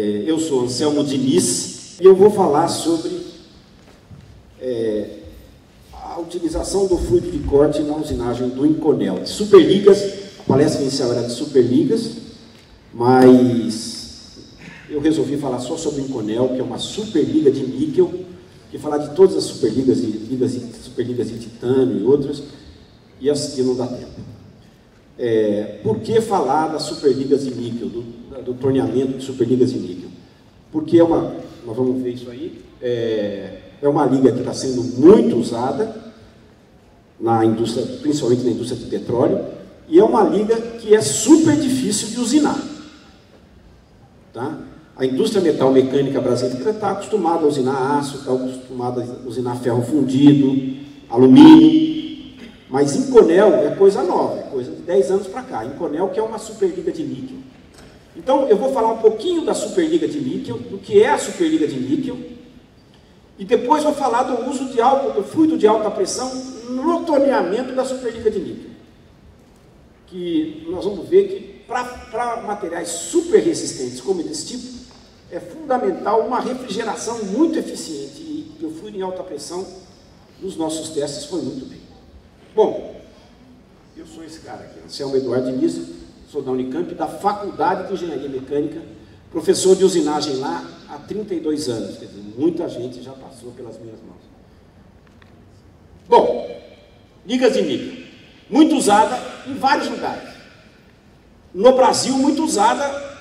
Eu sou Anselmo Diniz e eu vou falar sobre a utilização do fluido de corte na usinagem do Inconel. De superligas, a palestra inicial era de superligas, mas eu resolvi falar só sobre o Inconel, que é uma superliga de níquel, que falar de todas as superligas, superligas de titânio e outras, e não dá tempo. Por que falar das superligas de níquel, do torneamento de superligas de níquel? Porque nós vamos ver isso aí, é uma liga que está sendo muito usada na indústria, principalmente na indústria de petróleo, e é uma liga que é super difícil de usinar. Tá? A indústria metal-mecânica brasileira está acostumada a usinar aço, está acostumada a usinar ferro fundido, alumínio, mas Inconel é coisa nova, é coisa de 10 anos para cá. Inconel que é uma superliga de níquel. Então, eu vou falar um pouquinho da superliga de níquel, do que é a superliga de níquel, e depois vou falar do uso do fluido de alta pressão no torneamento da superliga de níquel. Que nós vamos ver que para materiais super resistentes como desse tipo, é fundamental uma refrigeração muito eficiente, e o fluido em alta pressão nos nossos testes foi muito bem. Bom, eu sou esse cara aqui, Anselmo Eduardo Diniz, sou da Unicamp, da Faculdade de Engenharia Mecânica, professor de usinagem lá há 32 anos, quer dizer, muita gente já passou pelas minhas mãos. Bom, ligas de níquel, muito usada em vários lugares. No Brasil, muito usada,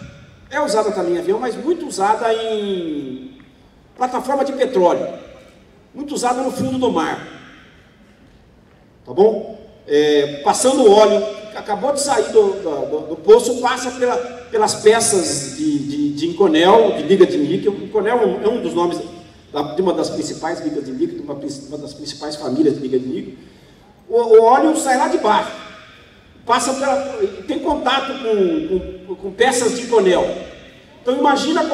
é usada também em avião, mas muito usada em plataforma de petróleo, muito usada no fundo do mar. Tá bom? Passando o óleo, acabou de sair do poço, passa pelas peças de Inconel, de liga de níquel. Inconel é um dos nomes de uma das principais ligas de níquel, de uma das principais famílias de liga de níquel. O óleo sai lá de baixo, tem contato com peças de Inconel. Então imagina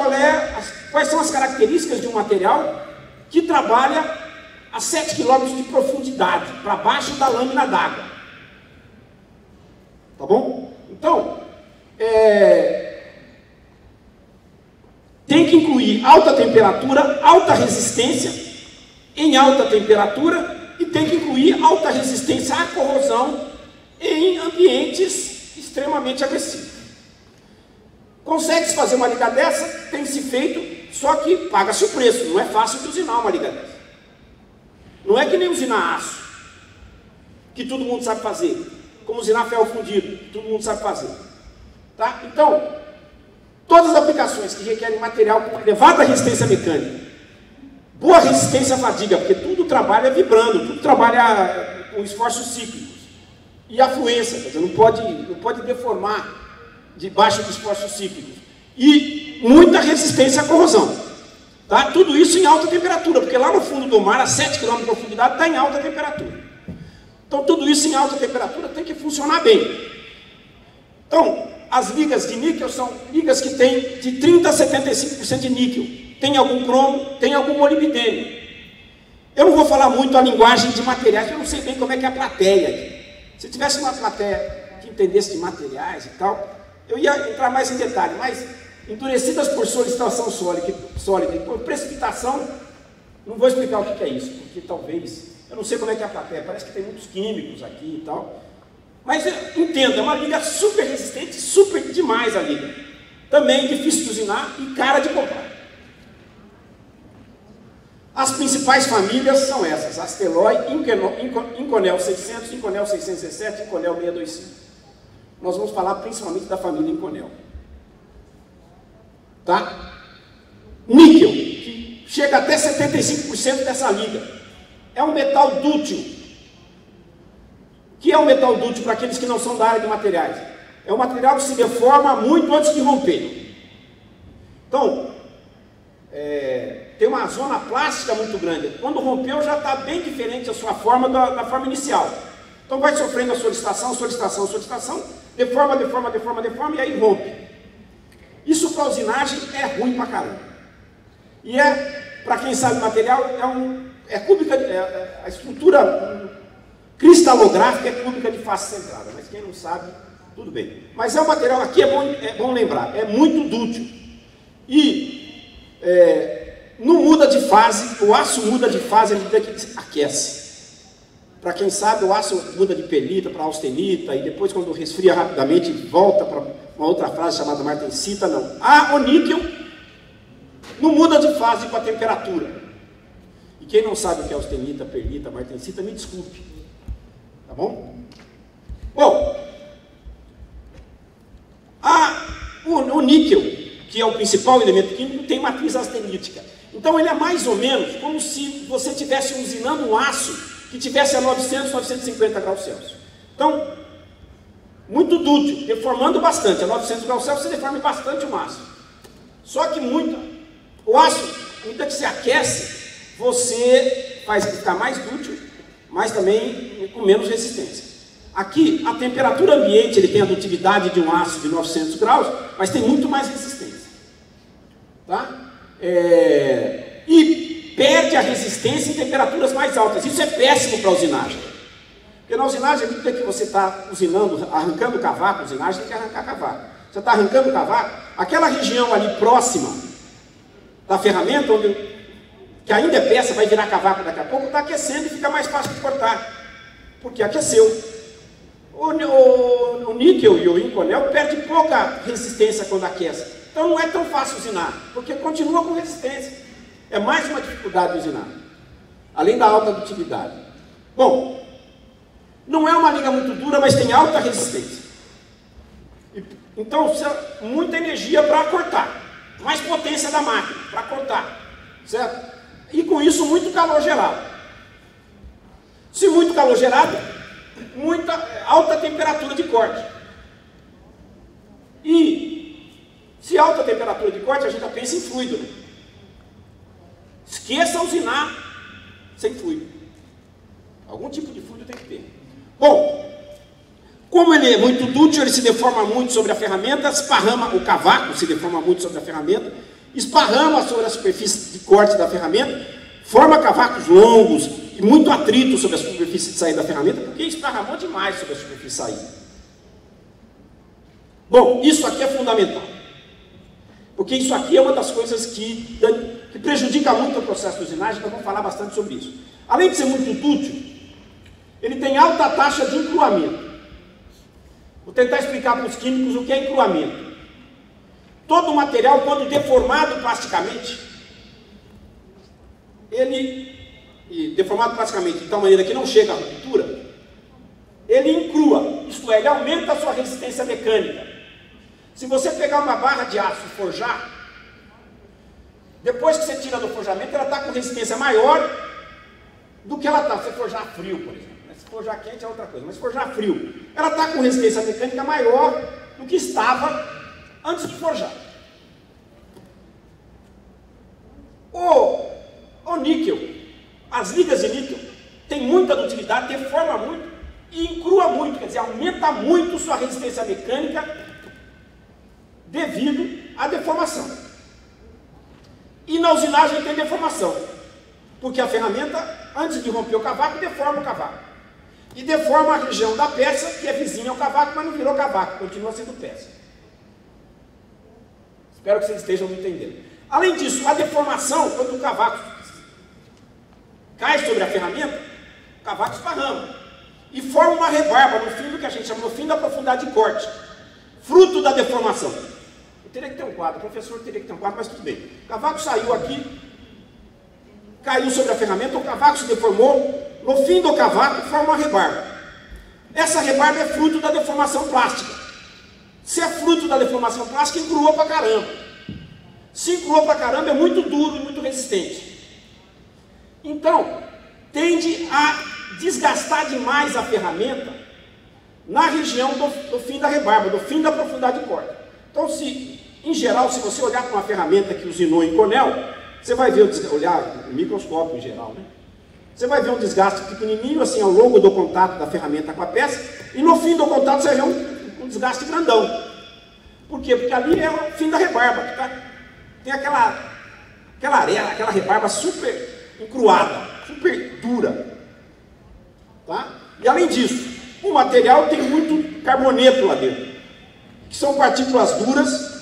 quais são as características de um material que trabalha a 7 km de profundidade, para baixo da lâmina d'água. Tá bom? Então, tem que incluir alta temperatura, alta resistência em alta temperatura, e tem que incluir alta resistência à corrosão em ambientes extremamente agressivos. Consegue-se fazer uma liga dessa? Tem-se feito, só que paga-se o preço, não é fácil de usinar uma liga dessa. Não é que nem usinar aço, que todo mundo sabe fazer, como usinar ferro fundido, que todo mundo sabe fazer. Tá? Então, todas as aplicações que requerem material com elevada resistência mecânica, boa resistência à fadiga, porque tudo trabalha vibrando, tudo trabalha com esforços cíclicos, e afluência, quer dizer, não pode deformar debaixo de esforços cíclicos, e muita resistência à corrosão. Tá? Tudo isso em alta temperatura, porque lá no fundo do mar, a 7 km de profundidade, está em alta temperatura. Então, tudo isso em alta temperatura tem que funcionar bem. Então, as ligas de níquel são ligas que têm de 30% a 75% de níquel. Tem algum cromo, tem algum molibdênio. Eu não vou falar muito a linguagem de materiais, eu não sei bem como é que é a plateia aqui. Se tivesse uma plateia que entendesse de materiais e tal, eu ia entrar mais em detalhe, mas endurecidas por solicitação sólida e por precipitação, não vou explicar o que é isso, porque talvez, eu não sei como é que é a plateia, parece que tem muitos químicos aqui e tal, mas entenda, é uma liga super resistente, super demais a liga, também difícil de usinar e cara de comprar. As principais famílias são essas: Asteloy, Inconel 600, Inconel 617, Inconel 625. Nós vamos falar principalmente da família Inconel. Tá? Níquel, que chega até 75% dessa liga. É um metal dútil. O que é um metal dútil para aqueles que não são da área de materiais? É um material que se deforma muito antes de romper. Então, tem uma zona plástica muito grande. Quando rompeu, já está bem diferente a sua forma da forma inicial. Então vai sofrendo a solicitação, deforma, e aí rompe. Isso para usinagem é ruim pra caramba. E para quem sabe material, a estrutura cristalográfica é cúbica de face centrada, mas quem não sabe, tudo bem. Mas é um material, aqui é bom lembrar, é muito dútil. E não muda de fase, o aço muda de fase à medida que aquece. Para quem sabe, o aço muda de perlita para austenita, e depois, quando resfria rapidamente, volta para uma outra fase chamada martensita. Não. O níquel não muda de fase com a temperatura. E quem não sabe o que é austenita, perlita, martensita, me desculpe. Tá bom? Bom, o níquel, que é o principal elemento químico, tem matriz austenítica. Então ele é mais ou menos como se você estivesse usinando um aço que tivesse a 900, 950 graus Celsius. Então, muito dúctil, deformando bastante. A 900 graus Celsius você deforma bastante o aço. Só que o aço, muita que se aquece, você faz ficar mais dúctil, mas também com menos resistência. Aqui, a temperatura ambiente, ele tem a dutilidade de um aço de 900 graus, mas tem muito mais resistência. Tá? E perde a resistência em temperaturas mais altas. Isso é péssimo para a usinagem. Porque na usinagem, à medida que você está usinando, arrancando cavaco, usinagem tem que arrancar cavaco. Você está arrancando cavaco, aquela região ali próxima da ferramenta, que ainda é peça, vai virar cavaco daqui a pouco, está aquecendo e fica mais fácil de cortar. Porque aqueceu. O níquel e o Inconel perde pouca resistência quando aquece. Então não é tão fácil usinar, porque continua com resistência. É mais uma dificuldade de usinar, além da alta dutilidade. Bom, não é uma liga muito dura, mas tem alta resistência. Então precisa muita energia para cortar, mais potência da máquina para cortar, certo? E com isso muito calor gerado. Se muito calor gerado, muita alta temperatura de corte. E se alta temperatura de corte, a gente já pensa em fluido, né? Esqueça usinar sem fluido. Algum tipo de fluido tem que ter. Bom, como ele é muito dúctil, ele se deforma muito sobre a ferramenta, esparrama, o cavaco se deforma muito sobre a ferramenta, esparrama sobre a superfície de corte da ferramenta, forma cavacos longos e muito atrito sobre a superfície de saída da ferramenta, porque esparramou demais sobre a superfície de saída. Bom, isso aqui é fundamental. Porque isso aqui é uma das coisas que prejudica muito o processo de usinagem, nós vamos falar bastante sobre isso. Além de ser muito dúctil, ele tem alta taxa de encruamento. Vou tentar explicar para os químicos o que é encruamento. Todo material, quando deformado plasticamente, deformado plasticamente de tal maneira que não chega à ruptura, ele encrua, isto é, ele aumenta a sua resistência mecânica. Se você pegar uma barra de aço e forjar, depois que você tira do forjamento, ela está com resistência maior do que ela está. Se você forjar frio, por exemplo. Se forjar quente é outra coisa, mas se forjar frio, ela está com resistência mecânica maior do que estava antes de forjar. O níquel, as ligas de níquel, tem muita dutilidade, deforma muito e encrua muito, quer dizer, aumenta muito sua resistência mecânica devido à deformação. E na usinagem tem deformação, porque a ferramenta, antes de romper o cavaco, deforma o cavaco. E deforma a região da peça, que é vizinha ao cavaco, mas não virou cavaco, continua sendo peça. Espero que vocês estejam me entendendo. Além disso, a deformação, quando o cavaco cai sobre a ferramenta, o cavaco esparrama. E forma uma rebarba no fim do que a gente chama no fim da profundidade de corte. Fruto da deformação. Eu teria que ter um quadro, o professor teria que ter um quadro, mas tudo bem. O cavaco saiu aqui, caiu sobre a ferramenta, o cavaco se deformou, no fim do cavaco forma uma rebarba. Essa rebarba é fruto da deformação plástica. Se é fruto da deformação plástica, encruou pra caramba. Se encruou pra caramba, é muito duro e muito resistente. Então, tende a desgastar demais a ferramenta na região do fim da rebarba, do fim da profundidade de corte. Então, em geral, se você olhar para uma ferramenta que usinou em Inconel, você vai ver olhar o microscópio em geral, né? Você vai ver um desgaste pequenininho, assim, ao longo do contato da ferramenta com a peça, e no fim do contato você vai ver um desgaste grandão. Por quê? Porque ali é o fim da rebarba, tá? Tem aquela arela, aquela rebarba super encruada, super dura, tá? E além disso, o material tem muito carboneto lá dentro, que são partículas duras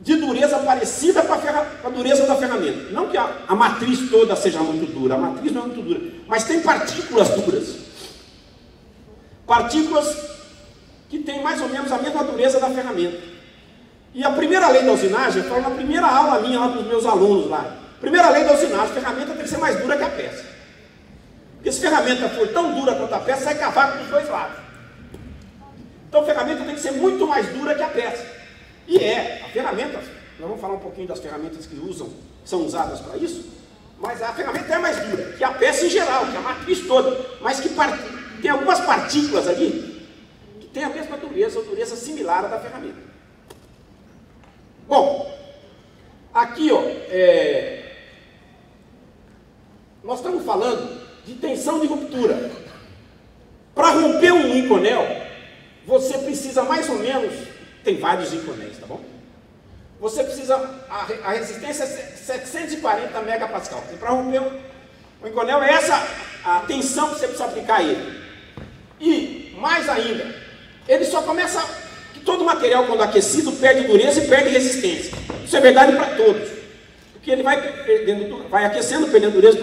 de dureza parecida com a dureza da ferramenta. Não que a matriz toda seja muito dura, a matriz não é muito dura, mas tem partículas duras. Partículas que têm mais ou menos a mesma dureza da ferramenta. E a primeira lei da usinagem, eu falo na primeira aula minha lá para os meus alunos lá. Primeira lei da usinagem, a ferramenta tem que ser mais dura que a peça. Porque se a ferramenta for tão dura quanto a peça, sai cavaco dos dois lados. Então a ferramenta tem que ser muito mais dura que a peça. E a ferramenta, nós vamos falar um pouquinho das ferramentas que são usadas para isso, mas a ferramenta é mais dura que a peça em geral, que a matriz toda, mas que tem algumas partículas ali que tem a mesma dureza, ou dureza similar à da ferramenta. Bom, aqui nós estamos falando de tensão de ruptura. Para romper um Inconel, você precisa mais ou menos, tem vários Inconéis, tá bom? Você precisa, a resistência é 740 megapascal. E para romper o Inconel é essa a tensão que você precisa aplicar a ele. E, mais ainda, ele só começa, que todo material quando aquecido perde dureza e perde resistência. Isso é verdade para todos. Porque ele vai aquecendo, perdendo dureza,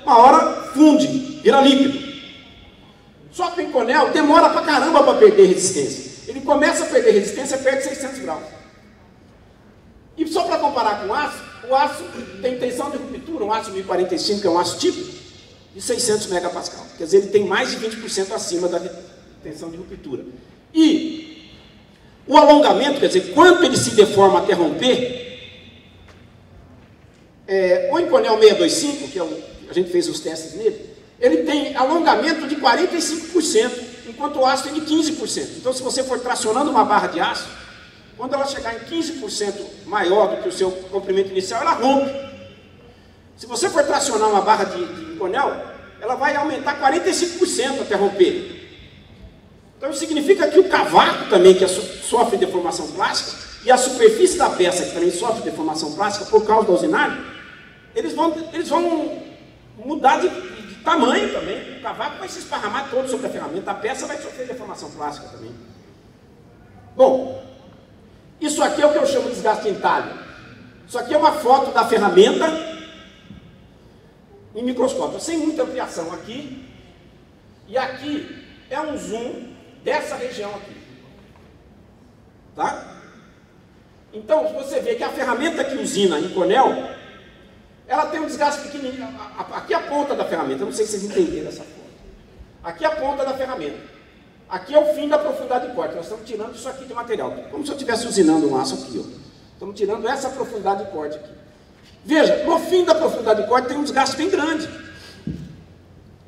uma hora funde, vira líquido. Só que o Inconel demora pra caramba para perder resistência. Ele começa a perder resistência, perde 600 graus. E só para comparar com o aço tem tensão de ruptura, um aço 1045, que é um aço típico, de 600 megapascal. Quer dizer, ele tem mais de 20% acima da tensão de ruptura. E o alongamento, quer dizer, quanto ele se deforma até romper, o Inconel 625, que a gente fez os testes nele, ele tem alongamento de 45%, enquanto o aço tem de 15%. Então, se você for tracionando uma barra de aço, quando ela chegar em 15% maior do que o seu comprimento inicial, ela rompe. Se você for tracionar uma barra de Inconel, ela vai aumentar 45% até romper. Então, isso significa que o cavaco também, que sofre deformação plástica, e a superfície da peça, que também sofre deformação plástica por causa da usinagem, eles vão mudar de tamanho também. O cavaco vai se esparramar todo sobre a ferramenta, a peça vai sofrer deformação plástica também. Bom, isso aqui é o que eu chamo de desgaste em talho. Isso aqui é uma foto da ferramenta em microscópio, sem muita ampliação aqui. E aqui é um zoom dessa região aqui. Tá? Então, você vê que a ferramenta que usina Inconel, ela tem um desgaste pequenininho. Aqui é a ponta da ferramenta, eu não sei se vocês entenderam essa foto. Aqui é a ponta da ferramenta. Aqui é o fim da profundidade de corte. Nós estamos tirando isso aqui de material. Como se eu estivesse usinando um aço aqui. Ó. Estamos tirando essa profundidade de corte aqui. Veja, no fim da profundidade de corte tem um desgaste bem grande.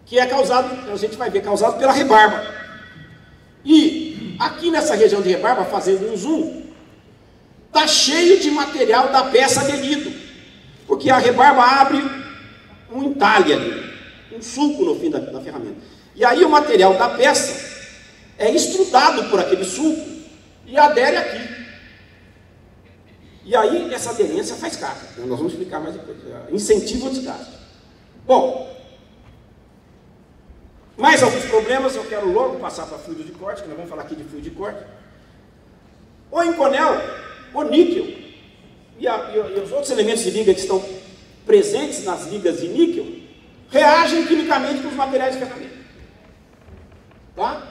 Que é causado, a gente vai ver, causado pela rebarba. E aqui nessa região de rebarba, fazendo um zoom, está cheio de material da peça aderido. Porque a rebarba abre um entalhe ali, um sulco no fim da ferramenta. E aí o material da peça é estrudado por aquele sulco e adere aqui. E aí essa aderência faz carga. Então, nós vamos explicar mais depois. Incentiva o desgaste. Bom, mais alguns problemas, eu quero logo passar para fluido de corte, que nós vamos falar aqui de fluido de corte. O Inconel, o níquel e os outros elementos de liga que estão presentes nas ligas de níquel reagem quimicamente com os materiais de ferramenta. Tá?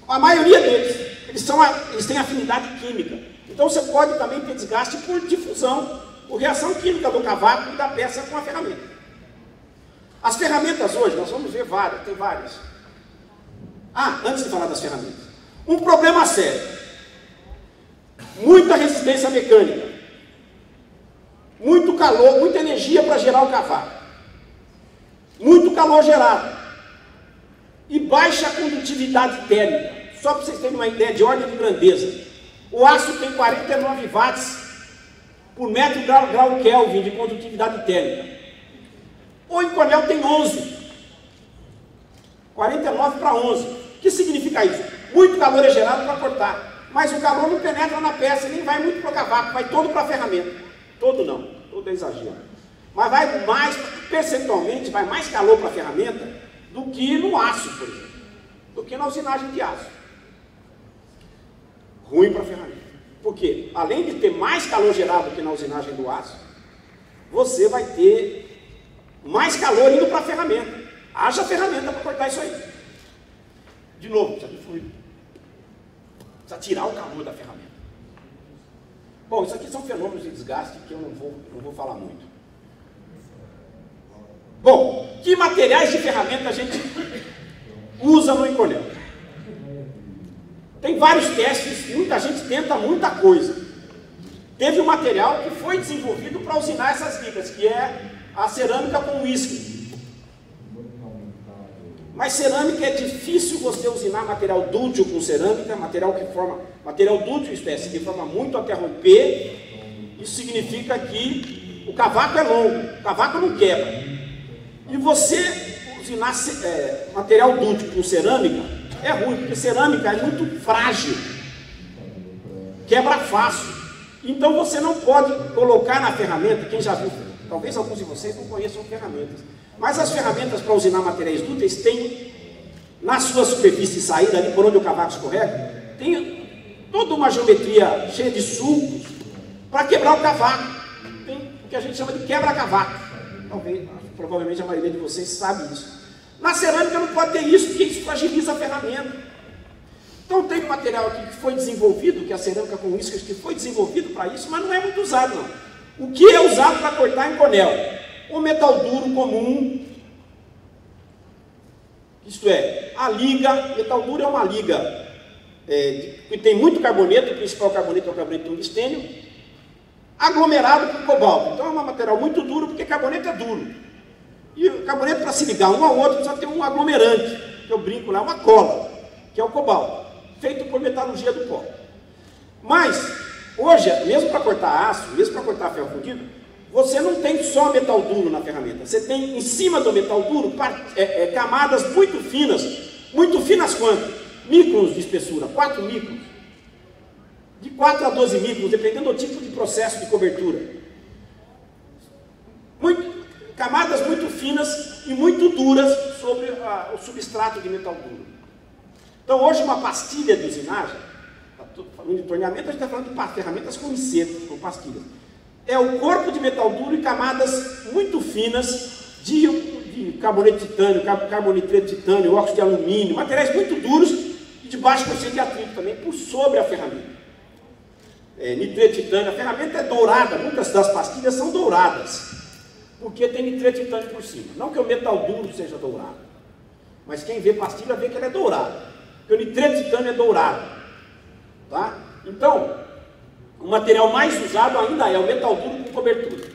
A maioria deles, eles têm afinidade química. Então você pode também ter desgaste por difusão, por reação química do cavaco e da peça com a ferramenta. As ferramentas hoje, nós vamos ver várias, tem várias. Antes de falar das ferramentas. Um problema sério. Muita resistência mecânica. Muito calor, muita energia para gerar o cavaco. Muito calor gerado. E baixa condutividade térmica. Só para vocês terem uma ideia de ordem de grandeza. O aço tem 49 watts por metro grau Kelvin de condutividade térmica. O Inconel tem 11. 49 para 11. O que significa isso? Muito calor é gerado para cortar. Mas o calor não penetra na peça, nem vai muito para o cavaco, vai todo para a ferramenta. Todo não, todo é exagero. Mas vai mais, percentualmente, vai mais calor para a ferramenta do que no aço, por exemplo. Do que na usinagem de aço. Ruim para a ferramenta. Porque, além de ter mais calor gerado que na usinagem do aço, você vai ter mais calor indo para a ferramenta. Haja ferramenta para cortar isso aí. De novo, precisa de fluido. Precisa tirar o calor da ferramenta. Bom, isso aqui são fenômenos de desgaste que eu não vou falar muito. Bom, que materiais de ferramenta a gente usa no Inconel? Tem vários testes, muita gente tenta muita coisa. Teve um material que foi desenvolvido para usinar essas ligas, que é a cerâmica com uísque. Mas cerâmica é difícil você usinar material dúctil com cerâmica, material dúctil, isto é, se forma muito até romper. Isso significa que o cavaco é longo, o cavaco não quebra. E você usinar material dúctil com cerâmica é ruim, porque cerâmica é muito frágil, quebra fácil. Então você não pode colocar na ferramenta, quem já viu, talvez alguns de vocês não conheçam ferramentas, mas as ferramentas para usinar materiais dúteis têm, na sua superfície de saída, ali por onde o cavaco escorrega, tem toda uma geometria cheia de sulcos para quebrar o cavaco. Tem o que a gente chama de quebra-cavaco. Provavelmente a maioria de vocês sabe isso. Na cerâmica não pode ter isso, porque isso fragiliza a ferramenta. Então tem um material aqui que foi desenvolvido, que é a cerâmica com uísques, que foi desenvolvido para isso, mas não é muito usado não. O que é usado para cortar Inconel? O metal duro comum, isto é, a liga. Metal duro é uma liga que tem muito carboneto, o principal carboneto é o carboneto tungstênio, aglomerado com cobalto. Então é um material muito duro, porque carboneto é duro. E o carboneto, para se ligar um ao outro, precisa ter um aglomerante, que eu brinco lá, uma cola, que é o cobalto, feito por metalurgia do pó. Mas, hoje, mesmo para cortar aço, mesmo para cortar ferro fundido, você não tem só metal duro na ferramenta. Você tem, em cima do metal duro, camadas muito finas quanto? Microns de espessura, 4 microns. De 4 a 12 microns, dependendo do tipo de processo de cobertura. Camadas muito finas e muito duras sobre o substrato de metal duro. Então, hoje, uma pastilha de usinagem, falando de torneamento, a gente está falando de ferramentas com insetos, com pastilhas. É o corpo de metal duro e camadas muito finas de carboneto de titânio, carbonitrete de titânio, óxido de alumínio, materiais muito duros e de baixo coeficiente de atrito também, por sobre a ferramenta. Nitrete de titânio, a ferramenta é dourada, muitas das pastilhas são douradas, porque tem nitrete de titânio por cima. Não que o metal duro seja dourado, mas quem vê pastilha vê que ela é dourada, porque o nitrete de titânio é dourado. Tá? Então, o material mais usado ainda é o metal duro com cobertura.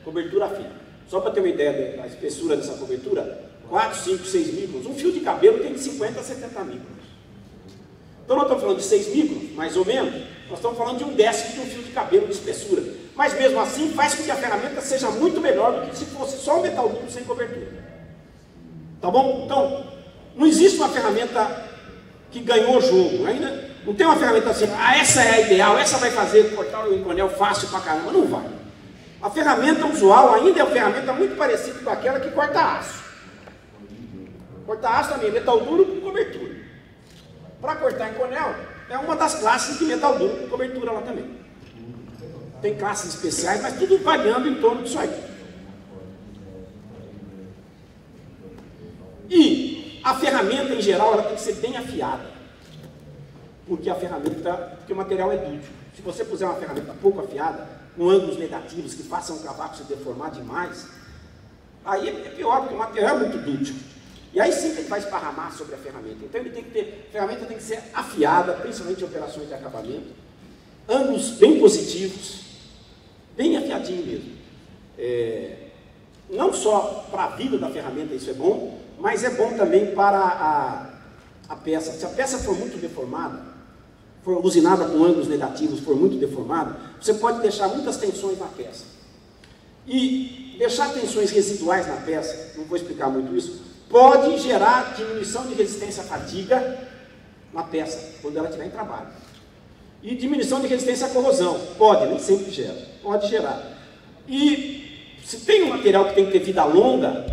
Cobertura fina. Só para ter uma ideia da espessura dessa cobertura, 4, 5, 6 microns. Um fio de cabelo tem de 50 a 70 microns. Então nós estamos falando de 6 microns, mais ou menos. Nós estamos falando de 1/10 de um fio de cabelo de espessura. Mas mesmo assim faz com que a ferramenta seja muito melhor do que se fosse só um metal duro sem cobertura. Tá bom? Então, não existe uma ferramenta que ganhou o jogo. Ainda não tem uma ferramenta assim, essa é a ideal, essa vai fazer cortar o Inconel fácil pra caramba. Não vai. A ferramenta usual ainda é uma ferramenta muito parecida com aquela que corta aço. Corta aço também, metal duro com cobertura. Para cortar Inconel, é uma das classes de metal duro com cobertura lá também. Tem classes especiais, mas tudo variando em torno disso aí. E a ferramenta, em geral, ela tem que ser bem afiada. Porque o material é dúctil. Se você puser uma ferramenta pouco afiada, com ângulos negativos que façam o cavaco se deformar demais, aí é pior, porque o material é muito dúctil. E aí sim ele vai esparramar sobre a ferramenta. Então a ferramenta tem que ser afiada, principalmente em operações de acabamento. Ângulos bem positivos, bem afiadinho mesmo. Não só para a vida da ferramenta isso é bom, mas é bom também para a peça. Se a peça for muito deformada, for usinada com ângulos negativos, for muito deformada, você pode deixar muitas tensões na peça. E deixar tensões residuais na peça, não vou explicar muito isso, pode gerar diminuição de resistência à fadiga na peça, quando ela estiver em trabalho. E diminuição de resistência à corrosão, pode, nem sempre gera, pode gerar. E se tem um material que tem que ter vida longa,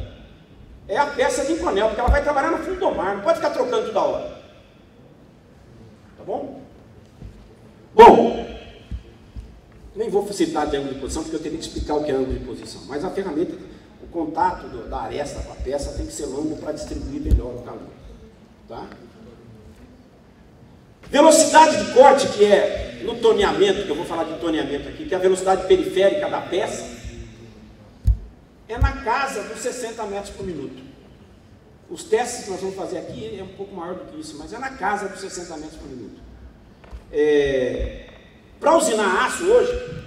é a peça de Inconel, porque ela vai trabalhar no fundo do mar, não pode ficar trocando toda hora. Tá bom? Bom, nem vou citar de ângulo de posição, porque eu teria que explicar o que é ângulo de posição, mas a ferramenta, o contato da aresta com a peça tem que ser longo para distribuir melhor o calor. Tá? Velocidade de corte, que é no toneamento, que eu vou falar de toneamento aqui, que é a velocidade periférica da peça, é na casa dos 60 metros por minuto. Os testes que nós vamos fazer aqui é um pouco maior do que isso, mas é na casa dos 60 metros por minuto. Para usinar aço hoje,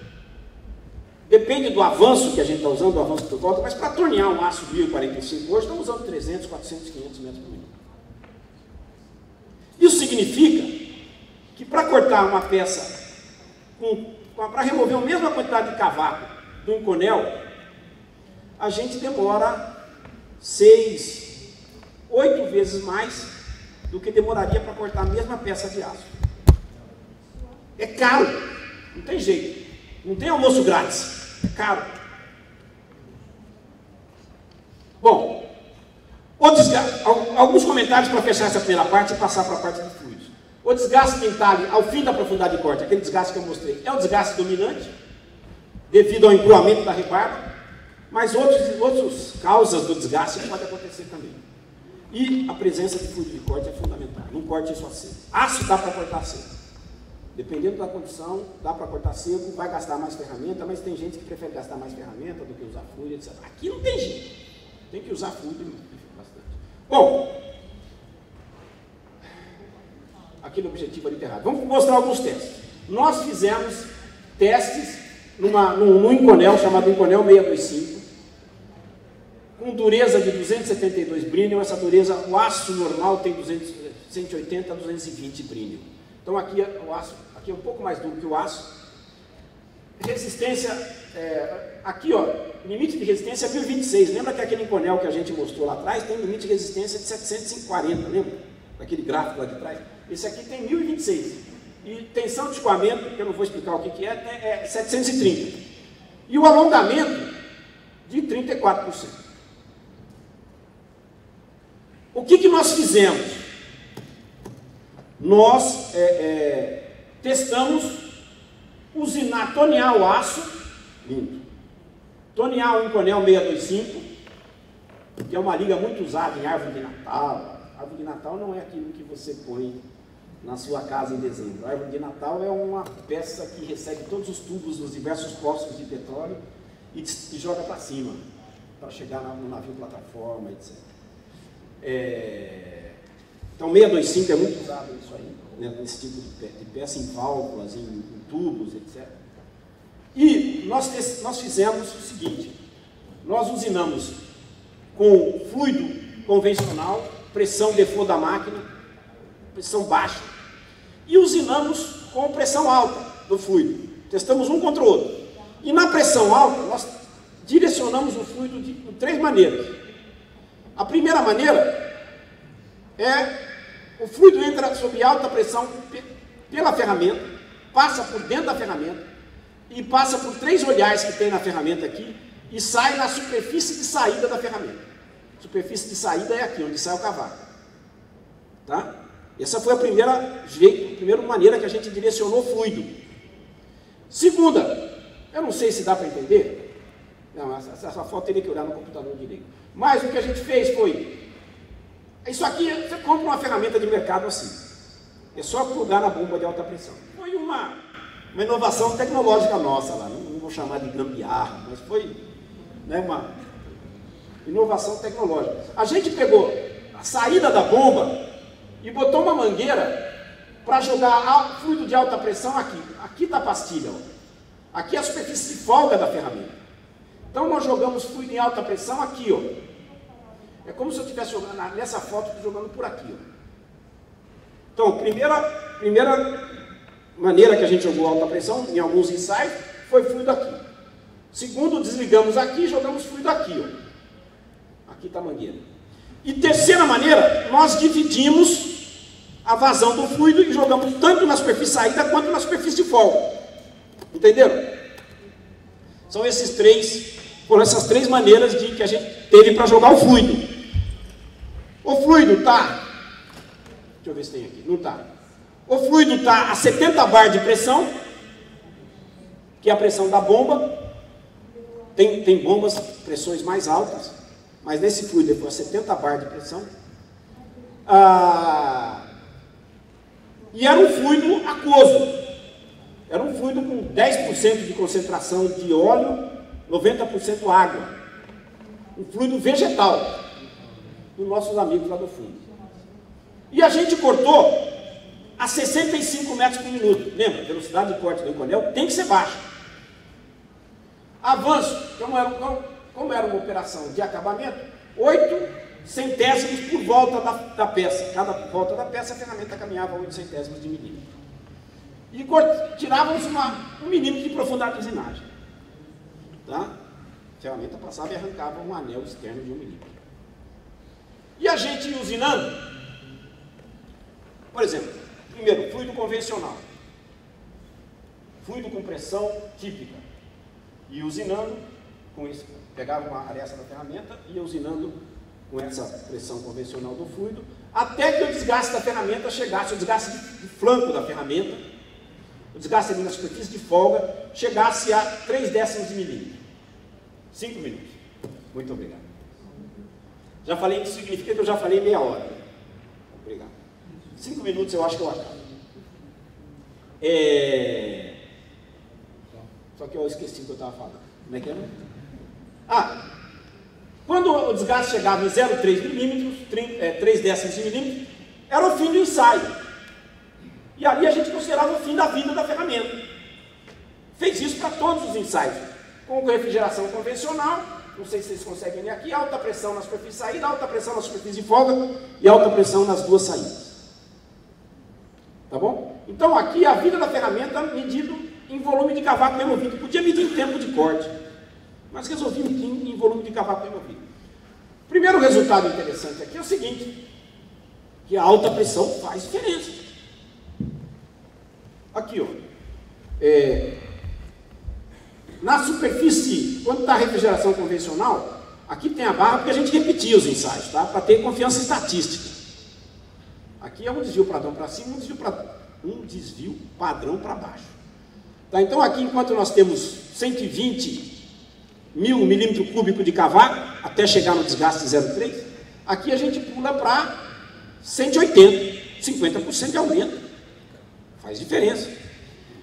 depende do avanço que a gente está usando, do avanço por volta, mas para tornear um aço 1045 hoje, estamos usando 300, 400, 500 metros por minuto. Isso significa que para cortar uma peça, para remover a mesma quantidade de cavaco de um conel, a gente demora 6, 8 vezes mais do que demoraria para cortar a mesma peça de aço. É caro, não tem jeito, não tem almoço grátis, é caro. Bom, alguns comentários para fechar essa primeira parte e passar para a parte de fluidos. O desgaste de entalhe ao fim da profundidade de corte, aquele desgaste que eu mostrei, é o desgaste dominante, devido ao encruamento da rebarba, mas outras causas do desgaste podem acontecer também. E a presença de fluido de corte é fundamental, não corte isso a seco. Aço dá para cortar seco. Dependendo da condição, dá para cortar seco, vai gastar mais ferramenta, mas tem gente que prefere gastar mais ferramenta do que usar fluido, etc. Aqui não tem jeito, tem que usar fluido bastante. Bom, aquele objetivo ali está errado. Vamos mostrar alguns testes. Nós fizemos testes num Inconel, chamado Inconel 625, com dureza de 272 Brinel. Essa dureza, o aço normal tem 180 a 220 Brinel. Então aqui o aço, aqui é um pouco mais duro que o aço. Resistência, aqui ó, limite de resistência é 1026. Lembra que aquele Inconel que a gente mostrou lá atrás tem limite de resistência de 740, lembra? Aquele gráfico lá de trás. Esse aqui tem 1026. E tensão de escoamento, que eu não vou explicar o que é 730. E o alongamento de 34%. O que nós fizemos? Nós testamos tonear o aço, lindo. Tonear o Inconel 625, que é uma liga muito usada em árvore de Natal. Árvore de Natal não é aquilo que você põe na sua casa em dezembro. A árvore de Natal é uma peça que recebe todos os tubos dos diversos postos de petróleo e joga para cima, para chegar no navio plataforma, etc. Então 625 é muito usado isso aí, né, nesse tipo de peça, em válvulas, em tubos, etc. E nós fizemos o seguinte: nós usinamos com fluido convencional, pressão default da máquina, pressão baixa, e usinamos com pressão alta do fluido. Testamos um contra o outro. E na pressão alta, nós direcionamos o fluido de 3 maneiras. A primeira maneira o fluido entra sob alta pressão pela ferramenta, passa por dentro da ferramenta e passa por 3 olhares que tem na ferramenta aqui e sai na superfície de saída da ferramenta. Superfície de saída é aqui, onde sai o cavaco. Tá? Essa foi a primeira maneira que a gente direcionou o fluido. Segunda, eu não sei se dá para entender, não, essa foto teria que olhar no computador direito. Mas o que a gente fez foi, isso aqui, você compra uma ferramenta de mercado assim, é só plugar na bomba de alta pressão. Foi uma inovação tecnológica nossa lá, não vou chamar de gambiarra, mas foi, né, uma inovação tecnológica. A gente pegou a saída da bomba e botou uma mangueira para jogar fluido de alta pressão aqui. Aqui está a pastilha, ó. Aqui é a superfície de folga da ferramenta. Então nós jogamos fluido em alta pressão aqui, ó. É como se eu estivesse jogando, nessa foto, jogando por aqui, ó. Então, primeira maneira que a gente jogou alta pressão, em alguns ensaios, foi fluido aqui. Segundo, desligamos aqui e jogamos fluido aqui, ó. Aqui está a mangueira. E terceira maneira, nós dividimos a vazão do fluido e jogamos tanto na superfície de saída quanto na superfície de folga. Entenderam? Foram essas 3 maneiras que a gente teve para jogar o fluido. O fluido está, deixa eu ver se tem aqui, não está. O fluido está a 70 bar de pressão, que é a pressão da bomba. Tem bombas pressões mais altas, mas nesse fluido ele foi a 70 bar de pressão. E era um fluido aquoso. Era um fluido com 10% de concentração de óleo, 90% água. Um fluido vegetal, dos nossos amigos lá do fundo. E a gente cortou a 65 metros por minuto. Lembra, a velocidade de corte do Inconel tem que ser baixa. Avanço, como era uma operação de acabamento, 8 centésimos por volta da peça. Cada volta da peça a ferramenta caminhava 8 centésimos de milímetro. E tirávamos um milímetro de profundidade de usinagem. Tá? A ferramenta passava e arrancava um anel externo de 1 milímetro. E a gente usinando, por exemplo, primeiro, fluido convencional. Fluido com pressão típica. E usinando, com isso, pegava uma aresta da ferramenta e ia usinando com essa pressão convencional do fluido, até que o desgaste da ferramenta chegasse, o desgaste de flanco da ferramenta, o desgaste ali na superfície de folga, chegasse a 0,3 de milímetro. 5 minutos. Muito obrigado. Já falei, isso significa que eu já falei meia hora. Obrigado. 5 minutos eu acho que eu acabo. Só que eu esqueci o que eu estava falando. Como é que é? Quando o desgaste chegava em 0,3 milímetros, 0,3 de milímetro, era o fim do ensaio. E ali a gente considerava o fim da vida da ferramenta. Fez isso para todos os ensaios. Com refrigeração convencional, não sei se vocês conseguem ver aqui, alta pressão na superfície de saída, alta pressão na superfície de folga e alta pressão nas duas saídas. Tá bom? Então aqui a vida da ferramenta medido em volume de cavaco removido. Podia medir em tempo de corte, mas resolvi medir em volume de cavaco removido. Primeiro resultado interessante aqui é o seguinte, que a alta pressão faz diferença. Aqui, ó. Na superfície, quando está a refrigeração convencional, aqui tem a barra porque a gente repetia os ensaios, tá? Para ter confiança estatística. Aqui é um desvio padrão para cima, um desvio padrão para baixo. Tá? Então aqui, enquanto nós temos 120 mil milímetros cúbicos de cavaco, até chegar no desgaste 0,3, aqui a gente pula para 180, 50% de aumento. Faz diferença.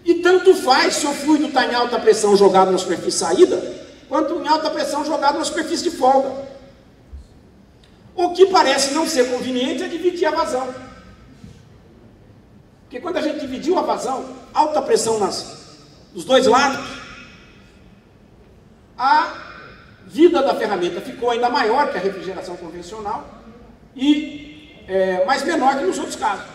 E tanto faz se o fluido está em alta pressão jogado na superfície de saída, quanto em alta pressão jogado na superfície de folga. O que parece não ser conveniente é dividir a vazão. Porque quando a gente dividiu a vazão, alta pressão dos dois lados, a vida da ferramenta ficou ainda maior que a refrigeração convencional, mas menor que nos outros casos.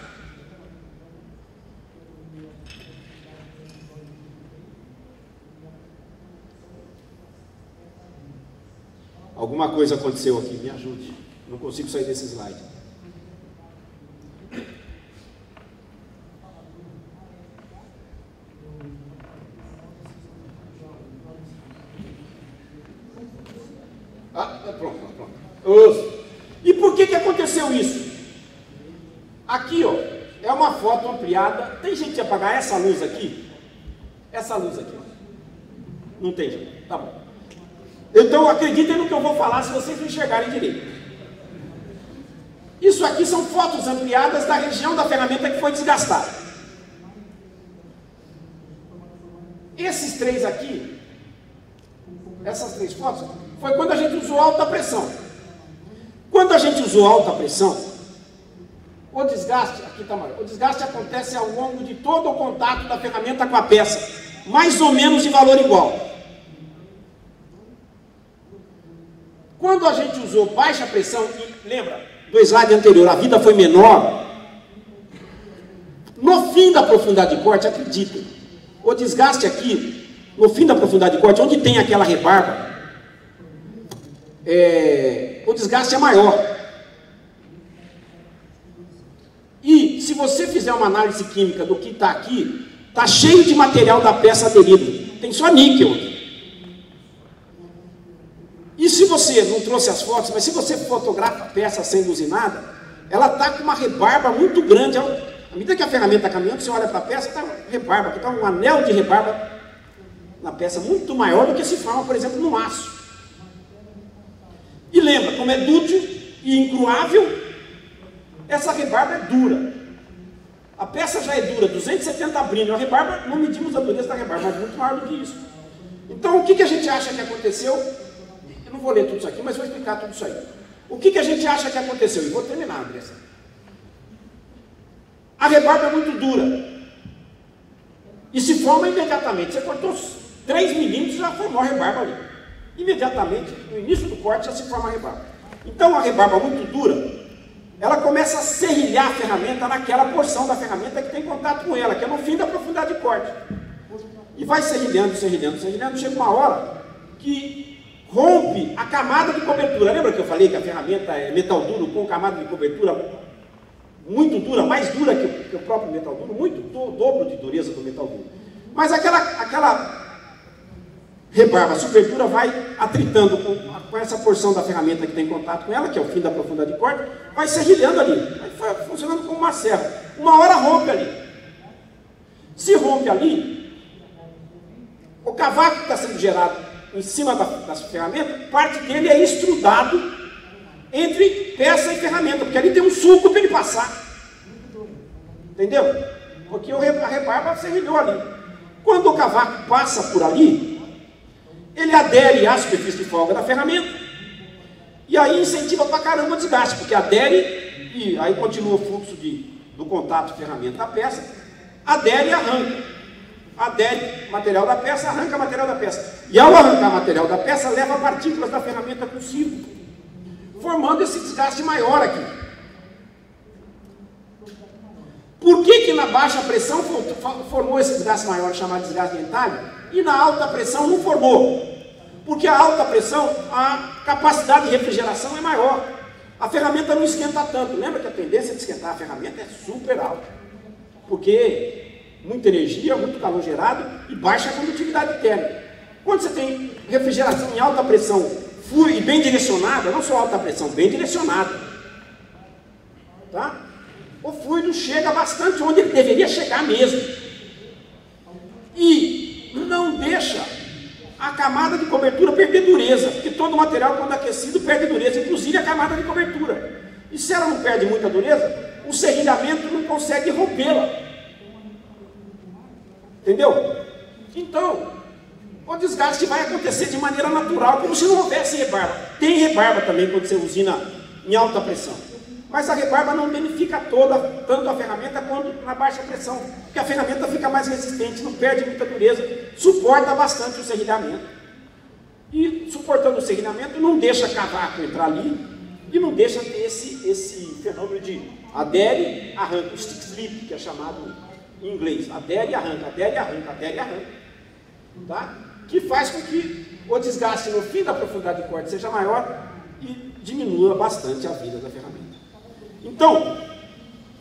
Alguma coisa aconteceu aqui, me ajude. Não consigo sair desse slide. Pronto. E por que aconteceu isso? Aqui, ó, é uma foto ampliada. Tem gente que apagar essa luz aqui? Essa luz aqui, ó. Não tem jeito, tá bom. Então acreditem no que eu vou falar se vocês não enxergarem direito. Isso aqui são fotos ampliadas da região da ferramenta que foi desgastada. Esses três aqui, essas três fotos, foi quando a gente usou alta pressão. Quando a gente usou alta pressão, o desgaste, aqui tá maior, o desgaste acontece ao longo de todo o contato da ferramenta com a peça, mais ou menos de valor igual. Quando a gente usou baixa pressão, e lembra do slide anterior, a vida foi menor, no fim da profundidade de corte, acreditem, o desgaste aqui, no fim da profundidade de corte, onde tem aquela rebarba, o desgaste é maior. E se você fizer uma análise química do que está aqui, está cheio de material da peça aderido, tem só níquel aqui. E se você não trouxe as fotos, mas se você fotografa a peça sendo usinada, ela está com uma rebarba muito grande. À medida que a ferramenta está caminhando, você olha para a peça, está rebarba, aqui está um anel de rebarba na peça muito maior do que se forma, por exemplo, no aço. E lembra, como é dúctil e incruável, essa rebarba é dura. A peça já é dura, 270 brinos. A rebarba, não medimos a dureza da rebarba, mas muito maior do que isso. Então, o que a gente acha que aconteceu? Eu não vou ler tudo isso aqui, mas vou explicar tudo isso aí. O que a gente acha que aconteceu? E vou terminar, Andressa. A rebarba é muito dura. E se forma imediatamente. Você cortou 3 milímetros, já formou a rebarba ali. Imediatamente, no início do corte, já se forma a rebarba. Então, a rebarba muito dura, ela começa a serrilhar a ferramenta naquela porção da ferramenta que tem contato com ela, que é no fim da profundidade de corte. E vai serrilhando, serrilhando, serrilhando, chega uma hora que rompe a camada de cobertura. Lembra que eu falei que a ferramenta é metal duro com camada de cobertura muito dura, mais dura que o próprio metal duro, muito, o dobro de dureza do metal duro. Mas aquela rebarba superdura vai atritando com essa porção da ferramenta que tem contato com ela, que é o fim da profundidade de corte, vai serrilhando ali, vai funcionando como uma serra. Uma hora rompe ali. Se rompe ali, o cavaco que está sendo gerado em cima da ferramenta, parte dele é estrudado entre peça e ferramenta, porque ali tem um sulco para ele passar. Entendeu? Porque a rebarba serrilhou ali. Quando o cavaco passa por ali, ele adere à superfície de folga da ferramenta e aí incentiva pra caramba o desgaste, porque adere e aí continua o fluxo do contato ferramenta-peça, adere e arranca. Adere material da peça, arranca material da peça. E ao arrancar material da peça, leva partículas da ferramenta consigo, formando esse desgaste maior aqui. Por que na baixa pressão formou esse desgaste maior, chamado desgaste de entalhe? E na alta pressão não formou, porque a alta pressão, a capacidade de refrigeração é maior, a ferramenta não esquenta tanto. Lembra que a tendência de esquentar a ferramenta é super alta, porque muita energia, muito calor gerado e baixa condutividade térmica. Quando você tem refrigeração em alta pressão e bem direcionada, não só alta pressão, bem direcionada, tá? O fluido chega bastante onde ele deveria chegar mesmo. E não deixa a camada de cobertura perder dureza, porque todo material, quando aquecido, perde dureza, inclusive a camada de cobertura. E se ela não perde muita dureza, o serrilhamento não consegue rompê-la. Entendeu? Então, o desgaste vai acontecer de maneira natural, como se não houvesse rebarba. Tem rebarba também quando você usina em alta pressão. Mas a rebarba não danifica tanto a ferramenta quanto na baixa pressão, porque a ferramenta fica mais resistente, não perde muita dureza, suporta bastante o serrilhamento. E suportando o serrilhamento, não deixa cavaco entrar ali e não deixa ter esse fenômeno de adere, arranca, o stick slip, que é chamado em inglês, adere, arranca, adere, arranca, adere, arranca. Tá? Que faz com que o desgaste no fim da profundidade de corte seja maior e diminua bastante a vida da ferramenta. Então,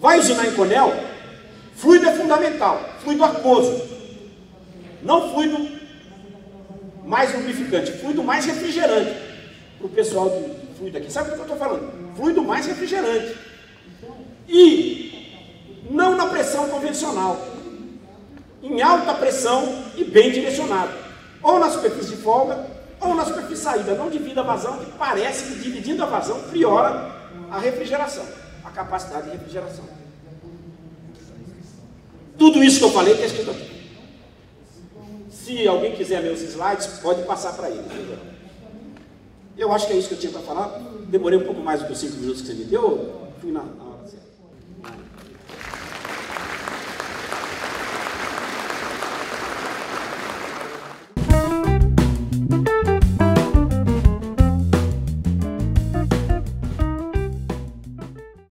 vai usinar em Conel, fluido é fundamental, fluido aquoso, não fluido mais lubrificante, fluido mais refrigerante, para o pessoal de fluido aqui, sabe o que eu estou falando? Fluido mais refrigerante, e não na pressão convencional, em alta pressão e bem direcionado, ou na superfície de folga, ou na superfície de saída, não divida a vazão, que parece que dividindo a vazão piora a refrigeração, a capacidade de refrigeração. Tudo isso que eu falei está escrito aqui. Se alguém quiser meus slides, pode passar para ele. Eu acho que é isso que eu tinha para falar. Demorei um pouco mais do que os 5 minutos que você me deu. Fui na